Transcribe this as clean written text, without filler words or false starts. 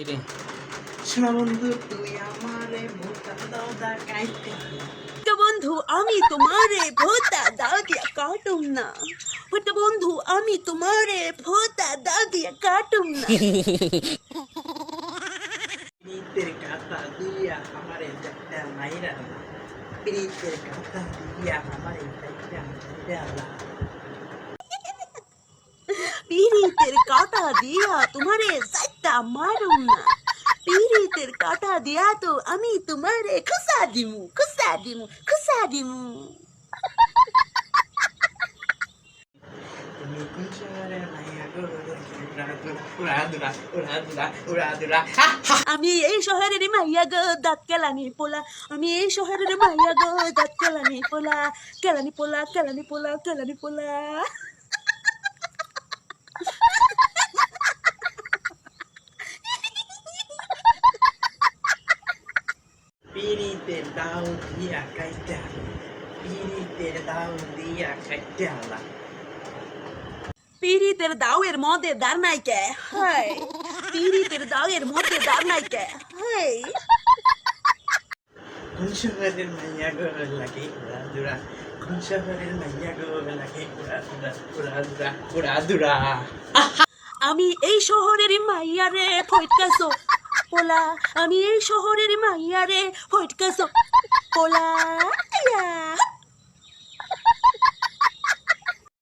রে বন্ধু তুই আমারে ভোতা দাদা কাইতে তো বন্ধু আমি তোমারে ভোতা দাও দিয়া কাটুম না। তো বন্ধু আমি তোমারে ভোতা দাও দিয়া কাটুম না। প্রীতের কথা দিয়া আমারে একটা মাইরা প্রীতের কথা দিয়া আমারে একটা মাইরা পিরিতের কাটা দিয়া তোমারে সাইটা মারুম না। পিরিতের কাটা দিয়া তো আমি তোমারে খুসা দিমু খুসা দিমু খুসা দিমু। তুমি কোন শহরের মাইয়া গো উড়াদুরা উড়াদুরা উড়াদুরা আমি এই শহরের মাইয়া গো দাঁত কেলানি পোলা। আমি এই শহরের মাইয়া গো দাঁত কেলানি পোলা। কেলানি পোলা কেলানি পোলা কেলানি পোলা। প্রীতের দাও দিয়া কাইটা প্রীতের দাও দিয়া কাইটা পিরিতের দাওয়ের মধ্যে দাঁড় নাই কে হাই। পিরিতের দাওয়ের মধ্যে দাঁড় নাই কে হাই। কোন শহরের মাইয়া গো লাগে উড়াদুরা কোন শহরের মাইয়া গো লাগে উড়াদুরা উড়াদুরা উড়াদুরা আমি এই শহরের মাইয়ারে ফটকাছো পোলা। আমি এই শহরের মাইয়ারে ফটকাছো পোলা।